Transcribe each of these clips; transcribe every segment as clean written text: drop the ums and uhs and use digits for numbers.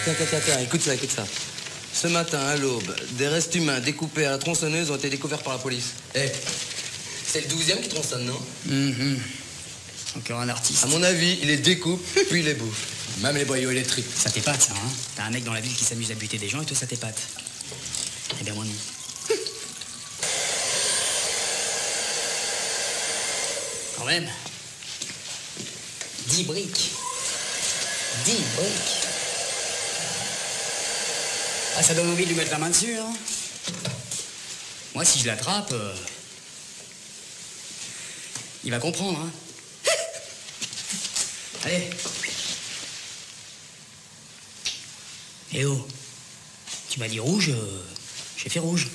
Tiens, écoute ça. Ce matin, à l'aube, des restes humains découpés à la tronçonneuse ont été découverts par la police. C'est le 12e qui tronçonne, non? Encore un artiste. À mon avis, il les découpe, puis il les bouffe. Même les boyaux électriques. Ça t'épate, ça, hein? T'as un mec dans la ville qui s'amuse à buter des gens et toi, ça t'épate. Eh bien, moi, non. Quand même. 10 briques. 10 briques. Ah, ça donne envie de lui mettre la main dessus, hein? Moi, si je l'attrape, il va comprendre, hein? Allez. Eh oh, tu m'as dit rouge, j'ai fait rouge.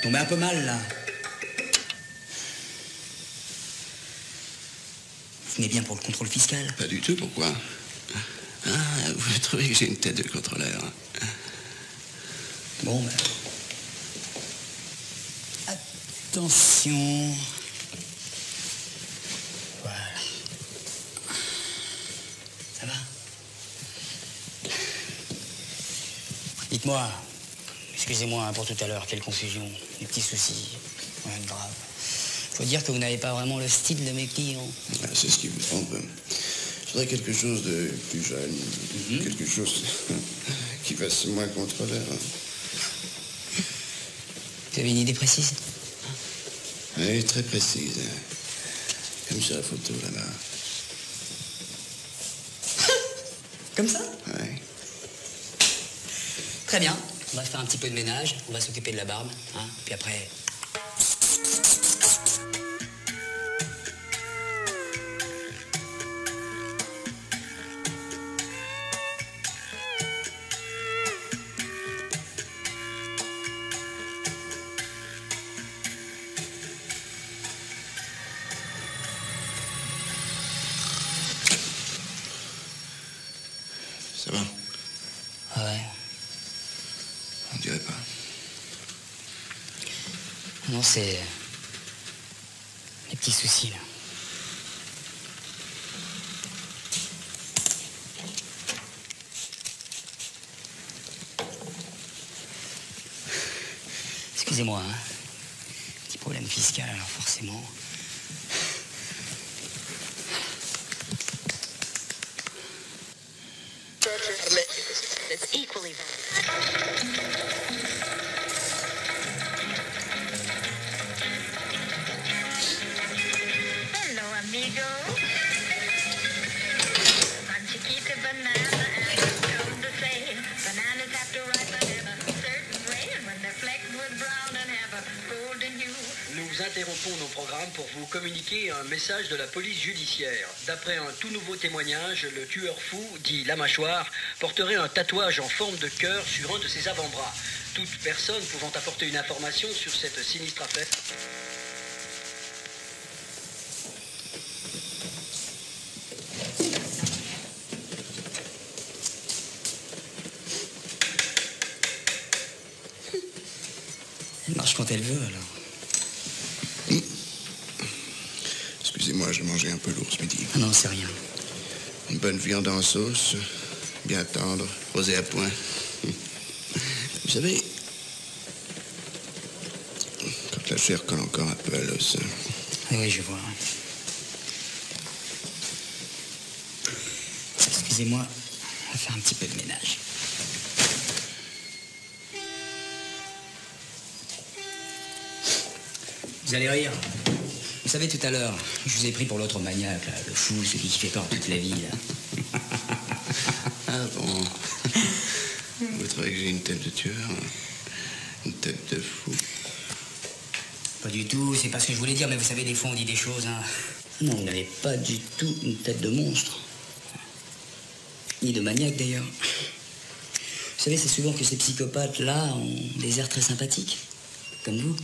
Tombé un peu mal, là. Vous venez bien pour le contrôle fiscal? Pas du tout, pourquoi? Ah, vous trouvez que j'ai une tête de contrôleur? Bon, ben... Attention... Voilà. Ça va? Dites-moi... Excusez-moi pour tout à l'heure, quelle confusion, des petits soucis, rien de grave. Faut dire que vous n'avez pas vraiment le style de mes clients. Ah, c'est ce qui vous trompe. Je voudrais quelque chose de plus jeune, quelque chose qui fasse moins contrôleur. Vous avez une idée précise? Oui, très précise. Comme sur la photo, là-bas. Comme ça? Oui. Très bien. On va faire un petit peu de ménage, on va s'occuper de la barbe, hein, puis après... Ça va? Ah ouais. On dirait pas. Non, c'est... les petits soucis, là. Excusez-moi, hein. Petit problème fiscal, alors forcément... Nous interrompons nos programmes pour vous communiquer un message de la police judiciaire. D'après un tout nouveau témoignage, le tueur fou, dit La Mâchoire, porterait un tatouage en forme de cœur sur un de ses avant-bras. Toute personne pouvant apporter une information sur cette sinistre affaire... Elle marche quand elle veut, alors. Excusez-moi, j'ai mangé un peu lourd ce midi. Ah non, c'est rien. Une bonne viande en sauce, bien tendre, rosée à point. Vous savez, quand la chair colle encore un peu à l'os... Ah oui, je vois. Excusez-moi, on va faire un petit peu de ménage. Vous allez rire. Vous savez, tout à l'heure, je vous ai pris pour l'autre maniaque, là, le fou, celui qui fait peur toute la vie, là. Ah bon? Vous trouvez que j'ai une tête de tueur? Une tête de fou? Pas du tout, c'est pas ce que je voulais dire, mais vous savez, des fois, on dit des choses, hein. Non, vous n'avez pas du tout une tête de monstre. Ni de maniaque, d'ailleurs. Vous savez, c'est souvent que ces psychopathes-là ont des airs très sympathiques. Comme vous.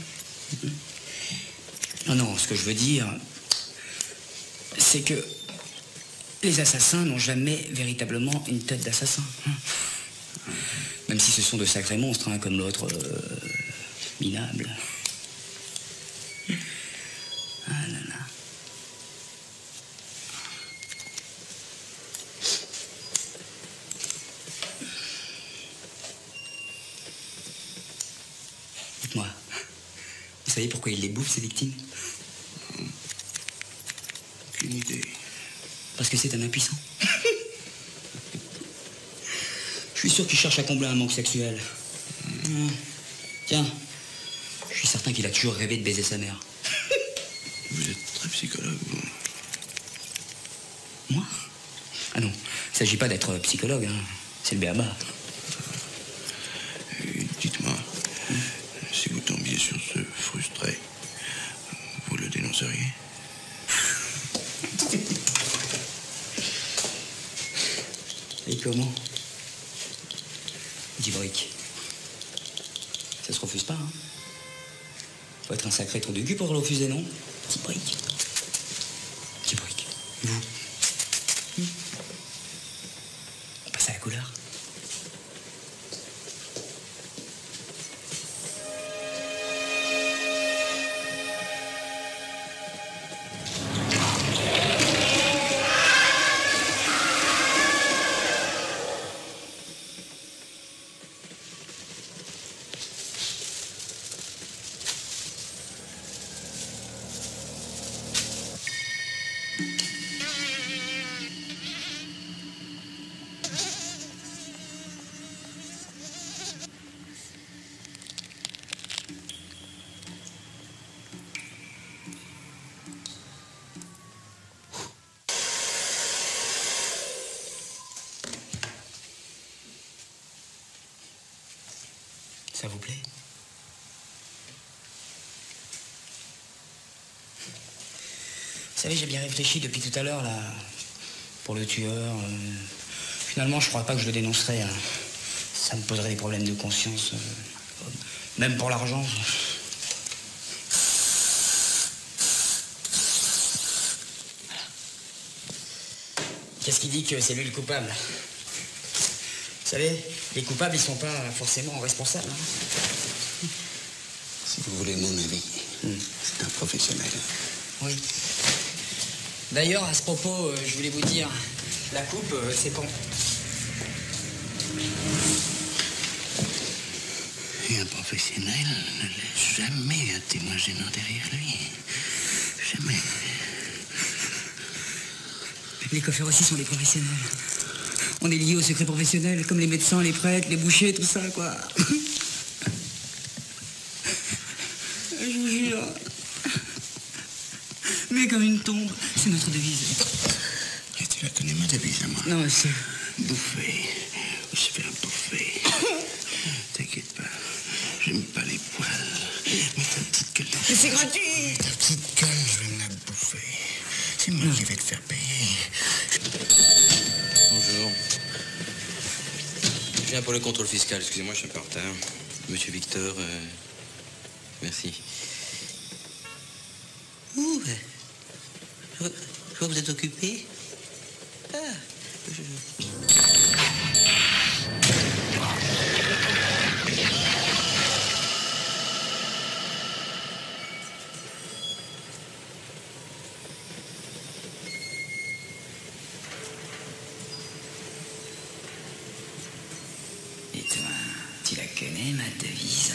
Non, non, ce que je veux dire, c'est que les assassins n'ont jamais véritablement une tête d'assassin. Même si ce sont de sacrés monstres, hein, comme l'autre minable. Ah là là. Dites-moi, vous savez pourquoi il les bouffe, ces victimes? Aucune idée. Parce que c'est un impuissant. Je suis sûr qu'il cherche à combler un manque sexuel. Tiens, je suis certain qu'il a toujours rêvé de baiser sa mère. Vous êtes très psychologue, vous. Moi? Ah non, il ne s'agit pas d'être psychologue, hein. C'est le b.a.-ba. Dites-moi, si vous tombiez sur ce frustré, vous le dénonceriez? Et comment? Dis brique. Ça se refuse pas, hein? Faut être un sacré trou de cul pour le refuser, non? Petit brique. Petit brique. Vous? On passe à la couleur. Ça vous plaît? Vous savez, j'ai bien réfléchi depuis tout à l'heure, là, pour le tueur. Finalement, je crois pas que je le dénoncerais. Hein. Ça me poserait des problèmes de conscience. Même pour l'argent. Qu'est-ce qui dit que c'est lui le coupable? Vous savez, les coupables, ils sont pas forcément responsables. Hein. Si vous voulez mon avis, c'est un professionnel. Oui. D'ailleurs, à ce propos, je voulais vous dire, la coupe, c'est quand? Et un professionnel ne laisse jamais un témoin gênant derrière lui. Jamais. Les coiffeurs aussi sont des professionnels. On est liés au secret professionnel, comme les médecins, les prêtres, les bouchers, tout ça, quoi. Je vous jure. Mais comme une tombe, c'est notre devise. Et tu la connais, ma devise à moi? Non, c'est... Bouffer. Ou se faire bouffer. T'inquiète pas. J'aime pas les poils. Mais ta petite gueule... Mais c'est gratuit! Ta petite gueule, je vais me la bouffer. C'est moi qui vais te faire payer. Bonjour. Je viens pour le contrôle fiscal. Excusez-moi, je suis un peu en retard. Monsieur Victor, merci. Ouh, je vois que vous êtes occupé. Ah, Et toi, tu la connais, ma devise?